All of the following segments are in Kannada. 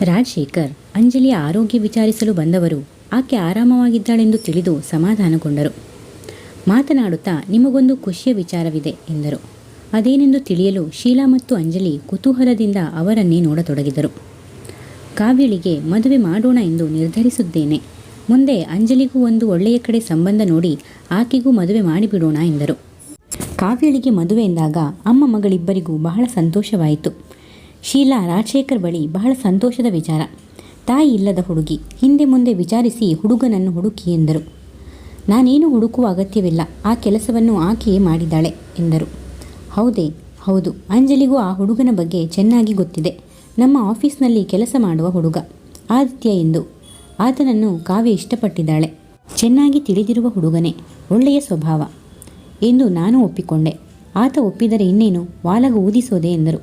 ರಾಜಶೇಖರ್ ಅಂಜಲಿಯ ಆರೋಗ್ಯ ವಿಚಾರಿಸಲು ಬಂದವರು ಆಕೆ ಆರಾಮವಾಗಿದ್ದಾಳೆಂದು ತಿಳಿದು ಸಮಾಧಾನಗೊಂಡರು. ಮಾತನಾಡುತ್ತಾ ನಿಮಗೊಂದು ಖುಷಿಯ ವಿಚಾರವಿದೆ ಎಂದರು. ಅದೇನೆಂದು ತಿಳಿಯಲು ಶೀಲಾ ಮತ್ತು ಅಂಜಲಿ ಕುತೂಹಲದಿಂದ ಅವರನ್ನೇ ನೋಡತೊಡಗಿದರು. ಕಾವ್ಯಳಿಗೆ ಮದುವೆ ಮಾಡೋಣ ಎಂದು ನಿರ್ಧರಿಸಿದ್ದೇನೆ. ಮುಂದೆ ಅಂಜಲಿಗೂ ಒಂದು ಒಳ್ಳೆಯ ಕಡೆ ಸಂಬಂಧ ನೋಡಿ ಆಕೆಗೂ ಮದುವೆ ಮಾಡಿಬಿಡೋಣ ಎಂದರು. ಕಾವ್ಯಳಿಗೆ ಮದುವೆ ಎಂದಾಗ ಅಮ್ಮ ಮಗಳಿಬ್ಬರಿಗೂ ಬಹಳ ಸಂತೋಷವಾಯಿತು. ಶೀಲಾ ರಾಜಶೇಖರ್ ಬಳಿ ಬಹಳ ಸಂತೋಷದ ವಿಚಾರ. ತಾಯಿ ಇಲ್ಲದ ಹುಡುಗಿ, ಹಿಂದೆ ಮುಂದೆ ವಿಚಾರಿಸಿ ಹುಡುಗನನ್ನು ಹುಡುಕಿ ಎಂದರು. ನಾನೇನು ಹುಡುಕುವ ಅಗತ್ಯವಿಲ್ಲ, ಆ ಕೆಲಸವನ್ನು ಆಕೆಯೇ ಮಾಡಿದ್ದಾಳೆ ಎಂದರು. ಹೌದೇ? ಹೌದು, ಅಂಜಲಿಗೂ ಆ ಹುಡುಗನ ಬಗ್ಗೆ ಚೆನ್ನಾಗಿ ಗೊತ್ತಿದೆ. ನಮ್ಮ ಆಫೀಸ್ನಲ್ಲಿ ಕೆಲಸ ಮಾಡುವ ಹುಡುಗ ಆದಿತ್ಯ ಎಂದು. ಆತನನ್ನು ಕಾವ್ಯ ಇಷ್ಟಪಟ್ಟಿದ್ದಾಳೆ. ಚೆನ್ನಾಗಿ ತಿಳಿದಿರುವ ಹುಡುಗನೇ, ಒಳ್ಳೆಯ ಸ್ವಭಾವ ಎಂದು ನಾನು ಒಪ್ಪಿಕೊಂಡೆ. ಆತ ಒಪ್ಪಿದರೆ ಇನ್ನೇನು, ವಾಲಗ ಊದಿಸೋದೆ ಎಂದರು.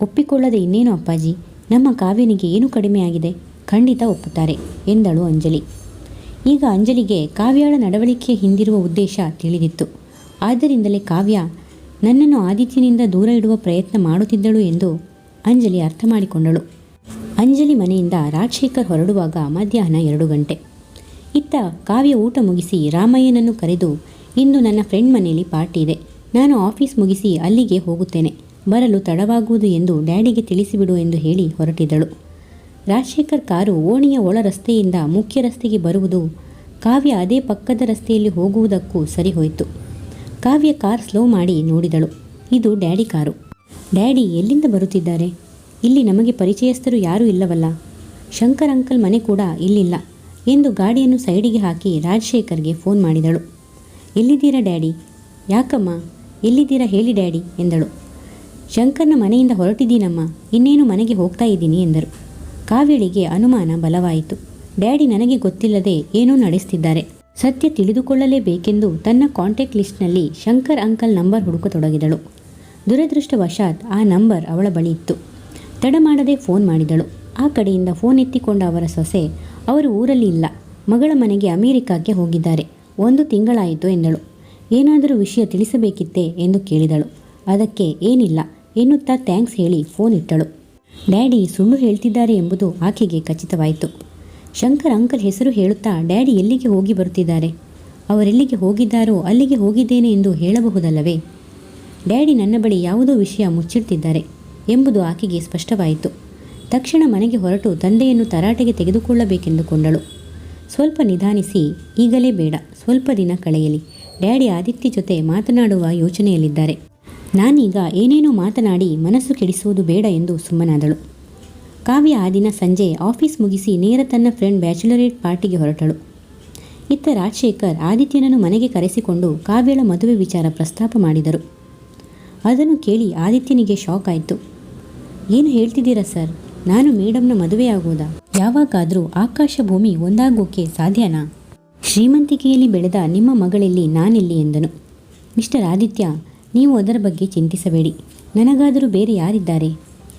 ಒಪ್ಪಿಕೊಳ್ಳದೆ ಇನ್ನೇನು ಅಪ್ಪಾಜಿ, ನಮ್ಮ ಕಾವ್ಯನಿಗೆ ಏನು ಕಡಿಮೆಯಾಗಿದೆ? ಖಂಡಿತ ಒಪ್ಪುತ್ತಾರೆ ಎಂದಳು ಅಂಜಲಿ. ಈಗ ಅಂಜಲಿಗೆ ಕಾವ್ಯಳ ನಡವಳಿಕೆಯ ಹಿಂದಿರುವ ಉದ್ದೇಶ ತಿಳಿದಿತ್ತು. ಆದ್ದರಿಂದಲೇ ಕಾವ್ಯ ನನ್ನನ್ನು ಆದಿತ್ಯನಿಂದ ದೂರ ಇಡುವ ಪ್ರಯತ್ನ ಮಾಡುತ್ತಿದ್ದಳು ಎಂದು ಅಂಜಲಿ ಅರ್ಥ ಮಾಡಿಕೊಂಡಳು. ಅಂಜಲಿ ಮನೆಯಿಂದ ರಾಜಶೇಖರ್ ಹೊರಡುವಾಗ ಮಧ್ಯಾಹ್ನ 2 ಗಂಟೆ. ಇತ್ತ ಕಾವ್ಯ ಊಟ ಮುಗಿಸಿ ರಾಮಯ್ಯನನ್ನು ಕರೆದು, ಇಂದು ನನ್ನ ಫ್ರೆಂಡ್ ಮನೆಯಲ್ಲಿ ಪಾರ್ಟಿ ಇದೆ, ನಾನು ಆಫೀಸ್ ಮುಗಿಸಿ ಅಲ್ಲಿಗೆ ಹೋಗುತ್ತೇನೆ, ಬರಲು ತಡವಾಗುವುದು ಎಂದು ಡ್ಯಾಡಿಗೆ ತಿಳಿಸಿಬಿಡು ಎಂದು ಹೇಳಿ ಹೊರಟಿದ್ದಳು. ರಾಜಶೇಖರ್ ಕಾರು ಓಣಿಯ ಒಳ ರಸ್ತೆಯಿಂದ ಮುಖ್ಯ ರಸ್ತೆಗೆ ಬರುವುದು ಕಾವ್ಯ ಅದೇ ಪಕ್ಕದ ರಸ್ತೆಯಲ್ಲಿ ಹೋಗುವುದಕ್ಕೂ ಸರಿ ಹೋಯಿತು. ಕಾವ್ಯ ಕಾರ್ ಸ್ಲೋ ಮಾಡಿ ನೋಡಿದಳು. ಇದು ಡ್ಯಾಡಿ ಕಾರು. ಡ್ಯಾಡಿ ಎಲ್ಲಿಂದ ಬರುತ್ತಿದ್ದಾರೆ? ಇಲ್ಲಿ ನಮಗೆ ಪರಿಚಯಸ್ಥರು ಯಾರೂ ಇಲ್ಲವಲ್ಲ. ಶಂಕರ್ ಅಂಕಲ್ ಮನೆ ಕೂಡ ಇಲ್ಲಿಲ್ಲ ಎಂದು ಗಾಡಿಯನ್ನು ಸೈಡಿಗೆ ಹಾಕಿ ರಾಜಶೇಖರ್ಗೆ ಫೋನ್ ಮಾಡಿದಳು. ಎಲ್ಲಿದ್ದೀರಾ ಡ್ಯಾಡಿ? ಯಾಕಮ್ಮ, ಎಲ್ಲಿದ್ದೀರಾ ಹೇಳಿ ಡ್ಯಾಡಿ ಎಂದಳು. ಶಂಕರ್ನ ಮನೆಯಿಂದ ಹೊರಟಿದ್ದೀನಮ್ಮ, ಇನ್ನೇನು ಮನೆಗೆ ಹೋಗ್ತಾ ಇದ್ದೀನಿ ಎಂದರು. ಕಾವ್ಯಳಿಗೆ ಅನುಮಾನ ಬಲವಾಯಿತು. ಡ್ಯಾಡಿ ನನಗೆ ಗೊತ್ತಿಲ್ಲದೆ ಏನೋ ನಡೆಸ್ತಿದ್ದಾರೆ, ಸತ್ಯ ತಿಳಿದುಕೊಳ್ಳಲೇಬೇಕೆಂದು ತನ್ನ ಕಾಂಟ್ಯಾಕ್ಟ್ ಲಿಸ್ಟ್ನಲ್ಲಿ ಶಂಕರ್ ಅಂಕಲ್ ನಂಬರ್ ಹುಡುಕತೊಡಗಿದಳು. ದುರದೃಷ್ಟವಶಾತ್ ಆ ನಂಬರ್ ಅವಳ ಬಳಿ ಇತ್ತು. ತಡ ಮಾಡದೆ ಫೋನ್ ಮಾಡಿದಳು. ಆ ಕಡೆಯಿಂದ ಫೋನ್ ಎತ್ತಿಕೊಂಡ ಅವರ ಸೊಸೆ, ಅವರು ಊರಲ್ಲಿ ಇಲ್ಲ, ಮಗಳ ಮನೆಗೆ ಅಮೆರಿಕಕ್ಕೆ ಹೋಗಿದ್ದಾರೆ, 1 ತಿಂಗಳಾಯಿತು ಎಂದಳು. ಏನಾದರೂ ವಿಷಯ ತಿಳಿಸಬೇಕಿತ್ತೇ ಎಂದು ಕೇಳಿದಳು. ಅದಕ್ಕೆ ಏನಿಲ್ಲ ಎನ್ನುತ್ತಾ ಥ್ಯಾಂಕ್ಸ್ ಹೇಳಿ ಫೋನ್ ಇಟ್ಟಳು. ಡ್ಯಾಡಿ ಸುಳ್ಳು ಹೇಳ್ತಿದ್ದಾರೆ ಎಂಬುದು ಆಕೆಗೆ ಖಚಿತವಾಯಿತು. ಶಂಕರ್ ಅಂಕಲ್ ಹೆಸರು ಹೇಳುತ್ತಾ ಡ್ಯಾಡಿ ಎಲ್ಲಿಗೆ ಹೋಗಿ ಬರುತ್ತಿದ್ದಾರೆ? ಅವರೆಲ್ಲಿಗೆ ಹೋಗಿದ್ದಾರೋ ಅಲ್ಲಿಗೆ ಹೋಗಿದ್ದೇನೆ ಎಂದು ಹೇಳಬಹುದಲ್ಲವೇ? ಡ್ಯಾಡಿ ನನ್ನ ಬಳಿ ಯಾವುದೋ ವಿಷಯ ಮುಚ್ಚಿಡ್ತಿದ್ದಾರೆ ಎಂಬುದು ಆಕೆಗೆ ಸ್ಪಷ್ಟವಾಯಿತು. ತಕ್ಷಣ ಮನೆಗೆ ಹೊರಟು ತಂದೆಯನ್ನು ತರಾಟೆಗೆ ತೆಗೆದುಕೊಳ್ಳಬೇಕೆಂದುಕೊಂಡಳು. ಸ್ವಲ್ಪ ನಿಧಾನಿಸಿ, ಈಗಲೇ ಬೇಡ, ಸ್ವಲ್ಪ ದಿನ ಕಳೆಯಲಿ, ಡ್ಯಾಡಿ ಆದಿತ್ಯ ಜೊತೆ ಮಾತನಾಡುವ ಯೋಚನೆಯಲ್ಲಿದ್ದಾರೆ. ನಾನೀಗ ಏನೇನೋ ಮಾತನಾಡಿ ಮನಸ್ಸು ಕೆಡಿಸುವುದು ಬೇಡ ಎಂದು ಸುಮ್ಮನಾದಳು. ಕಾವ್ಯ ಆ ದಿನ ಸಂಜೆ ಆಫೀಸ್ ಮುಗಿಸಿ ನೇರ ತನ್ನ ಫ್ರೆಂಡ್ ಬ್ಯಾಚುಲರೇಟ್ ಪಾರ್ಟಿಗೆ ಹೊರಟಳು. ಇತ್ತ ರಾಜಶೇಖರ್ ಆದಿತ್ಯನನ್ನು ಮನೆಗೆ ಕರೆಸಿಕೊಂಡು ಕಾವ್ಯಳ ಮದುವೆ ವಿಚಾರ ಪ್ರಸ್ತಾಪ ಮಾಡಿದರು. ಅದನ್ನು ಕೇಳಿ ಆದಿತ್ಯನಿಗೆ ಶಾಕ್ ಆಯಿತು. ಏನು ಹೇಳ್ತಿದ್ದೀರಾ ಸರ್? ನಾನು ಮೇಡಮ್ನ ಮದುವೆಯಾಗುವುದಾ? ಯಾವಾಗಾದರೂ ಆಕಾಶ ಭೂಮಿ ಒಂದಾಗೋಕೆ ಸಾಧ್ಯನಾ? ಶ್ರೀಮಂತಿಕೆಯಲ್ಲಿ ಬೆಳೆದ ನಿಮ್ಮ ಮಗಳಲ್ಲಿ ನಾನೆಲ್ಲಿ ಎಂದನು. ಮಿಸ್ಟರ್ ಆದಿತ್ಯ, ನೀವು ಅದರ ಬಗ್ಗೆ ಚಿಂತಿಸಬೇಡಿ. ನನಗಾದರೂ ಬೇರೆ ಯಾರಿದ್ದಾರೆ?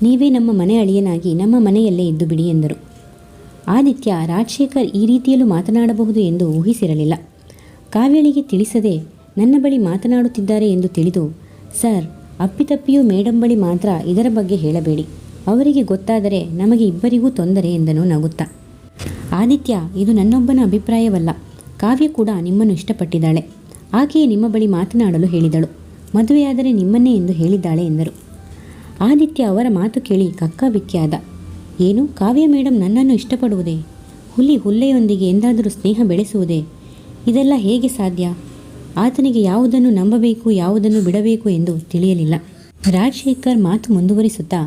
ನೀವೇ ನಮ್ಮ ಮನೆ ಅಳಿಯನಾಗಿ ನಮ್ಮ ಮನೆಯಲ್ಲೇ ಇದ್ದು ಬಿಡಿ ಎಂದರು. ಆದಿತ್ಯ ರಾಜಶೇಖರ್ ಈ ರೀತಿಯಲ್ಲೂ ಮಾತನಾಡಬಹುದು ಎಂದು ಊಹಿಸಿರಲಿಲ್ಲ. ಕಾವ್ಯಳಿಗೆ ತಿಳಿಸದೆ ನನ್ನ ಬಳಿ ಮಾತನಾಡುತ್ತಿದ್ದಾರೆ ಎಂದು ತಿಳಿದು, ಸರ್, ಅಪ್ಪಿತಪ್ಪಿಯೂ ಮೇಡಮ್ ಬಳಿ ಮಾತ್ರ ಇದರ ಬಗ್ಗೆ ಹೇಳಬೇಡಿ, ಅವರಿಗೆ ಗೊತ್ತಾದರೆ ನಮಗೆ ಇಬ್ಬರಿಗೂ ತೊಂದರೆ ಎಂದನು ನಗುತ್ತಾ. ಆದಿತ್ಯ, ಇದು ನನ್ನೊಬ್ಬನ ಅಭಿಪ್ರಾಯವಲ್ಲ. ಕಾವ್ಯ ಕೂಡ ನಿಮ್ಮನ್ನು ಇಷ್ಟಪಟ್ಟಿದ್ದಾಳೆ. ಆಕೆಯೇ ನಿಮ್ಮ ಬಳಿ ಮಾತನಾಡಲು ಹೇಳಿದಳು. ಮದುವೆಯಾದರೆ ನಿಮ್ಮನ್ನೇ ಎಂದು ಹೇಳಿದ್ದಾಳೆ ಎಂದರು. ಆದಿತ್ಯ ಅವರ ಮಾತು ಕೇಳಿ ಕಕ್ಕಾಬಿಕ್ಕಿಯಾದ. ಏನು, ಕಾವ್ಯ ಮೇಡಮ್ ನನ್ನನ್ನು ಇಷ್ಟಪಡುವುದೇ? ಹುಲ್ಲೆಯೊಂದಿಗೆ ಎಂದಾದರೂ ಸ್ನೇಹ ಬೆಳೆಸುವುದೇ? ಇದೆಲ್ಲ ಹೇಗೆ ಸಾಧ್ಯ? ಆತನಿಗೆ ಯಾವುದನ್ನು ನಂಬಬೇಕು, ಯಾವುದನ್ನು ಬಿಡಬೇಕು ಎಂದು ತಿಳಿಯಲಿಲ್ಲ. ರಾಜಶೇಖರ್ ಮಾತು ಮುಂದುವರಿಸುತ್ತಾ,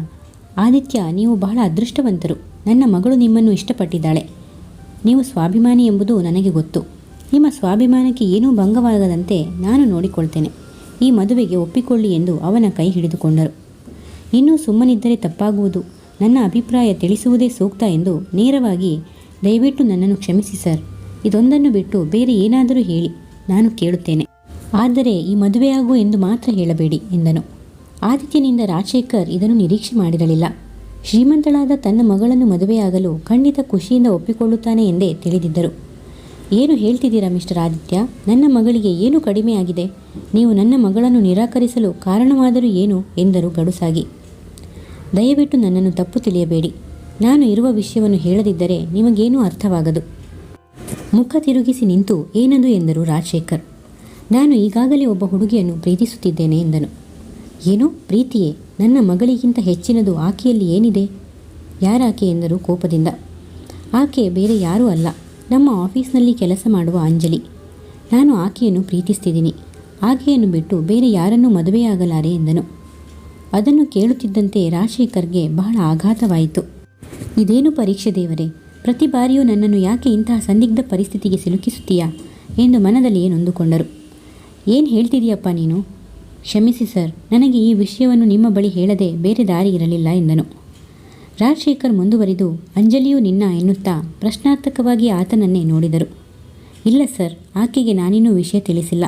ಆದಿತ್ಯ, ನೀವು ಬಹಳ ಅದೃಷ್ಟವಂತರು. ನನ್ನ ಮಗಳು ನಿಮ್ಮನ್ನು ಇಷ್ಟಪಟ್ಟಿದ್ದಾಳೆ. ನೀವು ಸ್ವಾಭಿಮಾನಿ ಎಂಬುದು ನನಗೆ ಗೊತ್ತು. ನಿಮ್ಮ ಸ್ವಾಭಿಮಾನಕ್ಕೆ ಏನೂ ಭಂಗವಾಗದಂತೆ ನಾನು ನೋಡಿಕೊಳ್ತೇನೆ. ಈ ಮದುವೆಗೆ ಒಪ್ಪಿಕೊಳ್ಳಿ ಎಂದು ಅವನ ಕೈ ಹಿಡಿದುಕೊಂಡರು. ಇನ್ನೂ ಸುಮ್ಮನಿದ್ದರೆ ತಪ್ಪಾಗುವುದು, ನನ್ನ ಅಭಿಪ್ರಾಯ ತಿಳಿಸುವುದೇ ಸೂಕ್ತ ಎಂದು ನೇರವಾಗಿ, ದಯವಿಟ್ಟು ನನ್ನನ್ನು ಕ್ಷಮಿಸಿ ಸರ್, ಇದೊಂದನ್ನು ಬಿಟ್ಟು ಬೇರೆ ಏನಾದರೂ ಹೇಳಿ, ನಾನು ಕೇಳುತ್ತೇನೆ. ಆದರೆ ಈ ಮದುವೆಯಾಗು ಎಂದು ಮಾತ್ರ ಹೇಳಬೇಡಿ ಎಂದನು. ಆದಿತ್ಯನಿಂದ ರಾಜಶೇಖರ್ ಇದನ್ನು ನಿರೀಕ್ಷೆ ಮಾಡಿರಲಿಲ್ಲ. ಶ್ರೀಮಂತಳಾದ ತನ್ನ ಮಗಳನ್ನು ಮದುವೆಯಾಗಲು ಖಂಡಿತ ಖುಷಿಯಿಂದ ಒಪ್ಪಿಕೊಳ್ಳುತ್ತಾನೆ ಎಂದೇ ತಿಳಿದಿದ್ದರು. ಏನು ಹೇಳ್ತಿದ್ದೀರಾ ಮಿಸ್ಟರ್ ಆದಿತ್ಯ? ನನ್ನ ಮಗಳಿಗೆ ಏನು ಕಡಿಮೆಯಾಗಿದೆ? ನೀವು ನನ್ನ ಮಗಳನ್ನು ನಿರಾಕರಿಸಲು ಕಾರಣವಾದರೂ ಏನು ಎಂದರು ಗಡುಸಾಗಿ. ದಯವಿಟ್ಟು ನನ್ನನ್ನು ತಪ್ಪು ತಿಳಿಯಬೇಡಿ. ನಾನು ಇರುವ ವಿಷಯವನ್ನು ಹೇಳದಿದ್ದರೆ ನಿಮಗೇನೂ ಅರ್ಥವಾಗದು. ಮುಖ ತಿರುಗಿಸಿ ನಿಂತು ಏನದು ಎಂದರು ರಾಜಶೇಖರ್. ನಾನು ಈಗಾಗಲೇ ಒಬ್ಬ ಹುಡುಗಿಯನ್ನು ಪ್ರೀತಿಸುತ್ತಿದ್ದೇನೆ ಎಂದನು. ಏನು, ಪ್ರೀತಿಯೇ? ನನ್ನ ಮಗಳಿಗಿಂತ ಹೆಚ್ಚಿನದು ಆಕೆಯಲ್ಲಿ ಏನಿದೆ? ಯಾರಾಕೆ ಎಂದರು ಕೋಪದಿಂದ. ಆಕೆ ಬೇರೆ ಯಾರೂ ಅಲ್ಲ, ನಮ್ಮ ಆಫೀಸ್ನಲ್ಲಿ ಕೆಲಸ ಮಾಡುವ ಅಂಜಲಿ. ನಾನು ಆಕೆಯನ್ನು ಪ್ರೀತಿಸ್ತಿದ್ದೀನಿ. ಆಕೆಯನ್ನು ಬಿಟ್ಟು ಬೇರೆ ಯಾರನ್ನೂ ಮದುವೆಯಾಗಲಾರೆ ಎಂದನು. ಅದನ್ನು ಕೇಳುತ್ತಿದ್ದಂತೆ ರಾಜಶೇಖರ್ಗೆ ಬಹಳ ಆಘಾತವಾಯಿತು. ಇದೇನು ಪರೀಕ್ಷೆ ದೇವರೇ, ಪ್ರತಿ ಬಾರಿಯೂ ನನ್ನನ್ನು ಯಾಕೆ ಇಂತಹ ಸಂದಿಗ್ಧ ಪರಿಸ್ಥಿತಿಗೆ ಸಿಲುಕಿಸುತ್ತೀಯಾ ಎಂದು ಮನದಲ್ಲಿಯೇ ನೊಂದುಕೊಂಡರು. ಏನು ಹೇಳ್ತಿದೀಯಪ್ಪ ನೀನು? ಕ್ಷಮಿಸಿ ಸರ್, ನನಗೆ ಈ ವಿಷಯವನ್ನು ನಿಮ್ಮ ಬಳಿ ಹೇಳದೆ ಬೇರೆ ದಾರಿ ಇರಲಿಲ್ಲ ಎಂದನು. ರಾಜಶೇಖರ್ ಮುಂದುವರಿದು, ಅಂಜಲಿಯು ನಿನ್ನ ಎನ್ನುತ್ತಾ ಪ್ರಶ್ನಾರ್ಥಕವಾಗಿ ಆತನನ್ನೇ ನೋಡಿದರು. ಇಲ್ಲ ಸರ್, ಆಕೆಗೆ ನಾನಿನ್ನೂ ವಿಷಯ ತಿಳಿಸಿಲ್ಲ.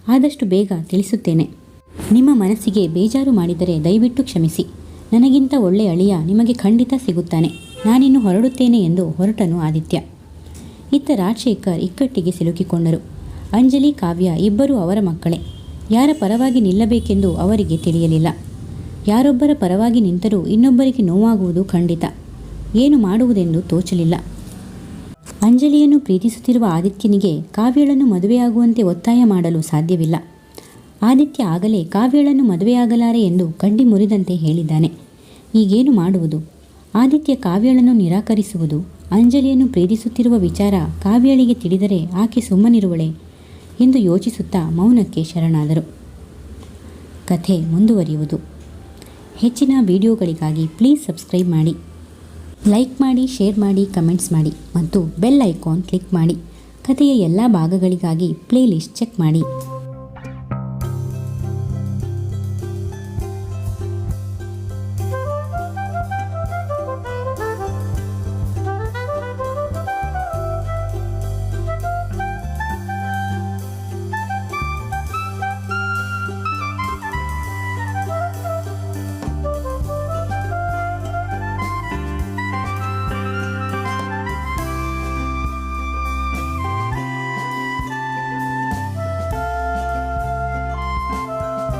ಆದಷ್ಟು ಬೇಗ ತಿಳಿಸುತ್ತೇನೆ. ನಿಮ್ಮ ಮನಸ್ಸಿಗೆ ಬೇಜಾರು ಮಾಡಿದರೆ ದಯವಿಟ್ಟು ಕ್ಷಮಿಸಿ. ನನಗಿಂತ ಒಳ್ಳೆಯ ಅಳಿಯ ನಿಮಗೆ ಖಂಡಿತ ಸಿಗುತ್ತಾನೆ. ನಾನಿನ್ನು ಹೊರಡುತ್ತೇನೆ ಎಂದು ಹೊರಟನು ಆದಿತ್ಯ. ಇತ್ತ ರಾಜಶೇಖರ್ ಇಕ್ಕಟ್ಟಿಗೆ ಸಿಲುಕಿಕೊಂಡರು. ಅಂಜಲಿ, ಕಾವ್ಯ ಇಬ್ಬರೂ ಅವರ ಮಕ್ಕಳೇ. ಯಾರ ಪರವಾಗಿ ನಿಲ್ಲಬೇಕೆಂದು ಅವರಿಗೆ ತಿಳಿಯಲಿಲ್ಲ. ಯಾರೊಬ್ಬರ ಪರವಾಗಿ ನಿಂತರೂ ಇನ್ನೊಬ್ಬರಿಗೆ ನೋವಾಗುವುದು ಖಂಡಿತ. ಏನು ಮಾಡುವುದೆಂದು ತೋಚಲಿಲ್ಲ. ಅಂಜಲಿಯನ್ನು ಪ್ರೀತಿಸುತ್ತಿರುವ ಆದಿತ್ಯನಿಗೆ ಕಾವ್ಯಳನ್ನು ಮದುವೆಯಾಗುವಂತೆ ಒತ್ತಾಯ ಮಾಡಲು ಸಾಧ್ಯವಿಲ್ಲ. ಆದಿತ್ಯ ಆಗಲೇ ಕಾವ್ಯಳನ್ನು ಮದುವೆಯಾಗಲಾರೆ ಎಂದು ಕಡ್ಡಿ ಮುರಿದಂತೆ ಹೇಳಿದ್ದಾನೆ. ಈಗೇನು ಮಾಡುವುದು? ಆದಿತ್ಯ ಕಾವ್ಯಳನ್ನು ನಿರಾಕರಿಸುವುದು, ಅಂಜಲಿಯನ್ನು ಪ್ರೀತಿಸುತ್ತಿರುವ ವಿಚಾರ ಕಾವ್ಯಳಿಗೆ ತಿಳಿದರೆ ಆಕೆ ಸುಮ್ಮನಿರುವಳೆ ಎಂದು ಯೋಚಿಸುತ್ತಾ ಮೌನಕ್ಕೆ ಶರಣಾದರು. ಕಥೆ ಮುಂದುವರಿಯುವುದು. ಹೆಚ್ಚಿನ ವಿಡಿಯೋಗಳಿಗಾಗಿ ಪ್ಲೀಸ್ ಸಬ್ಸ್ಕ್ರೈಬ್ ಮಾಡಿ, ಲೈಕ್ ಮಾಡಿ, ಶೇರ್ ಮಾಡಿ, ಕಮೆಂಟ್ಸ್ ಮಾಡಿ ಮತ್ತು ಬೆಲ್ ಐಕಾನ್ ಕ್ಲಿಕ್ ಮಾಡಿ. ಕಥೆಯ ಎಲ್ಲ ಭಾಗಗಳಿಗಾಗಿ ಪ್ಲೇಲಿಸ್ಟ್ ಚೆಕ್ ಮಾಡಿ.